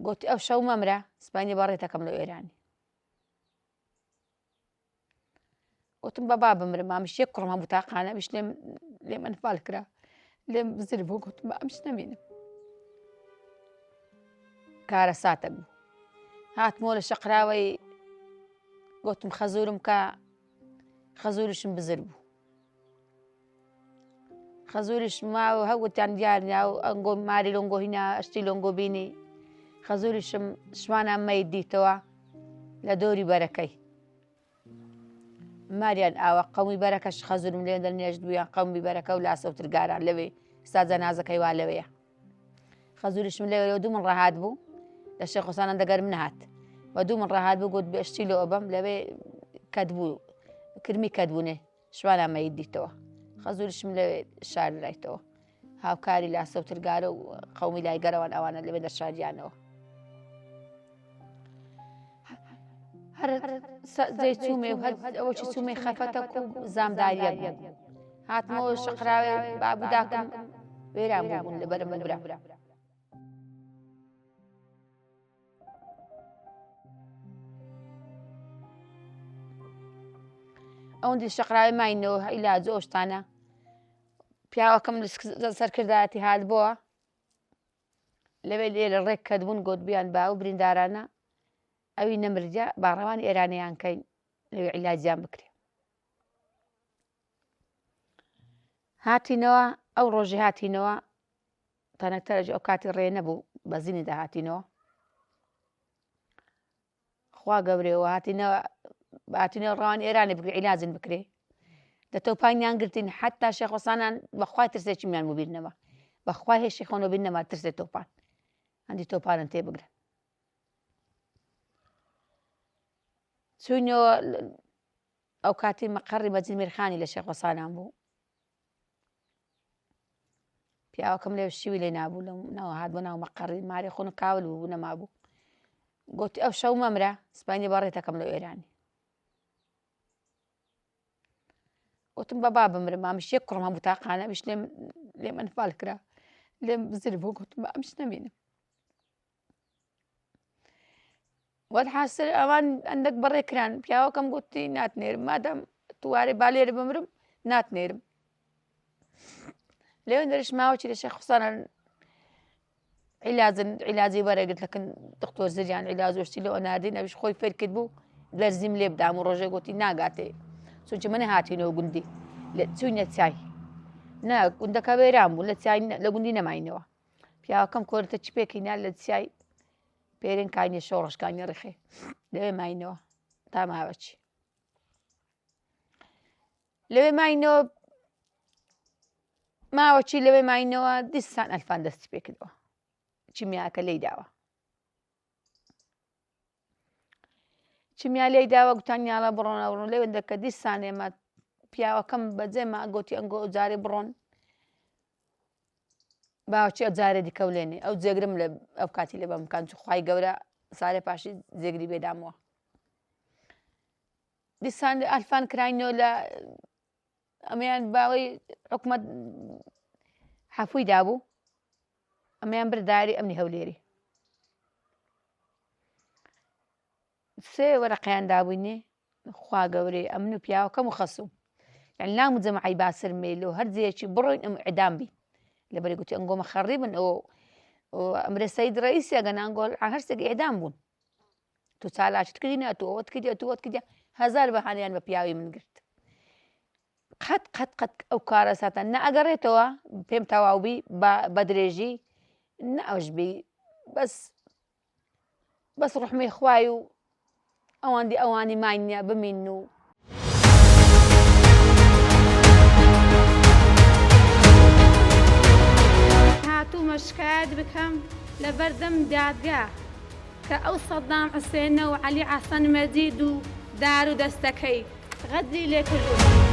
قلت ئەو شەو مەمرە سباینی بەڕێتەکەم لە ئێرانی وتم بەبا بمرم مامشیە کوڕم هەموو تاقانە بیش لێم ئەنفال کرا لێم بزر بوو گوتم بە ئەمش نەمێنم کارە ساتە بوو هاتمەوە لە شەقراوەی گوتم خەزورم کە خەزورشم بزر بوو خەزوریش ماوە هەوتیان دیارنیا و ئەنگۆ ماری لۆنگۆ هینا ئەشتی لۆنگۆ بینی خەزوریشم شمانە مەی دیتەوە لە دۆری بەرەکەی ماریان ئاوە قەومی بەرەکەش خەزورم لێ دەنێژ بوویان قەومی بەرەکە و لاسە و ترگاران لەوێ ئێستا جەنازەکەی وا لەوەیە خەزوریشم لێوە دوو من ڕەهات بوو لە شێخ حوسێنە دەگەرم نەهات بە دوو من ڕەهات بوو گوت بێشتی لەوە بەم لەوێ کەت بوو کرمی کەت بوونێ شوانە مەی دیتەوە خەزوریشم لەوێ شار لایتەوە هاوکاری لاسە و ترگارە و قەومی لای گەرەوان ئەوانە لەوێ دەشاریانەوە هەر جێی چوومێ و هەر ئەوەی چوومێ خەفەتەک و زامداریە بوو هاتمەوە شەقراوێ بابوداکەم وێران بوون لەبەرم من برا ئەوەندی شەقراوێ ماینەوە عیلاج ئەو شتانە پیاوەکەم سەرکردایەتی هات بووە لەوێ لێ لە ڕێک کەدبوون گوت بیان با و بریندارانە ئەوی نەمرجە باڕەوانی ئێرانیان کەین لەوێ عیلاجیان بکرێ هاتینەوە ئەو ڕۆژی هاتینەوە تەنەکتەرەژ ئەو کاتی ڕێ نەبوو بەزینی داهاتینەوە خوا گەورەوە هاتینەوە ڕەوانی ئێرانی بکرێ عیلاجن بکرێ دەتۆپانیان گرتین حتا شێخ حوسێنان بەخوای ترسێکیمیان بوو بیرنەوە بەخوای هێشی خۆنەوە بیرنەما ترسێ تۆپان هەندی تۆپانن تێبگرن چوونەوە ئەو کاتی مەقەڕی بەجل میرخانی لە شێخ حوسێنان بوو پیاوەکەم لێ شیوی لێ نابوو لەنەوە هات بۆ ناو مەقەڕی ماری خۆن کاول بوو نەمابوو گوتی ئەو شەو مەمرە سباینی بەڕێتەکەم لە ئێرانی وتم بەبا بمرم مامشیە کوڕم هەموو تاقانە بیش لێم ئەنفال کرا لێم بزر بوو گوتم بە ئەمش نەمێنم وەلحاسر ئەوان ئەندەک بەڕێکران پیاوەکەم گوتی ناتنێرم مادام تووارێ با لێرە بمرم ناتنێرم لێوێن دەریش ماوەکی لە شێخ حوسێنان عیلاجی بەرەگرت لەکن دکتۆر زریان عیلاج وشتی لەوە ناردین ئەویش خۆی فێر کرد بوو دەرزیم لێ بدام و ڕۆژێ گوتی ناگاتێ چونکە منە هاتینەوە گوندی چوینە چای نا گوندەکە وێران بوو لە گوندی نەماینەوە پیاوەکەم کۆرتە چی پێکەینا لە چای پێرێن کاینێ شەو ڕۆژکانی ڕێخێ لەوێ ماینەوە تا ماوەچی لەوێ ماینەوە ماوەچی لەوێ ماینەوە دیسان ئەلفان دەستی پێکردەوە چیمیاکە لێی داوە چمیا لێی داوە گوتانیاڵە بڕۆنەوڕۆن لێوێن دەکە دیسان ئێمە پیاوەکەم بەجێمە گوتی ئەنگۆ ئەوجارێ بڕۆن باوەچی ئەوجارێ دیکەولێنێ ئەو جێگرم لە ئەو کاتی لێ بەمکان خوای گەورە سارێ پاشی جێگری بێدامەوە دیسان ئەلفان کراینەوە لە ئەمەیان باوەی حکومەت حەفووی دابوو ئەمەیان برداری ئەمنی هەولێری سێ وەرەقەیان دابووینێ خوا گەورەی ئەمن و پیاوەکەم و خەسوو یعنی لام و جەمەعی باسر مێلۆ هەر جێیەکی بڕۆین ئەم ئیعدام بی لەبەرێ گوتی ئەنگۆمە خەڕیبن ئەمرێ سەید ڕەئیسی ئەگەن ئەنگۆ هەرسێک ئیعدام بوون تو چالاکت کردینە ئەتۆ ئەوەت کردی ئەتۆ ئەوەت کردی هەزار بەهانەیان بە پیاوی من گرت قەت ئەو کارە ساتان نە ئەگەڕێتەوە پێم تەواو بی بە درێژی نە ئەوش بی بەس ڕحمەی خوای و ئەوانی ماینە بمین و هاتوومە شکایەت بکەم لە بەردەم دادگا کە ئەو سەدام حوسێنە و عەلی حەسەن مەجید و دار و دەستەکەی غەدری لێ کردووە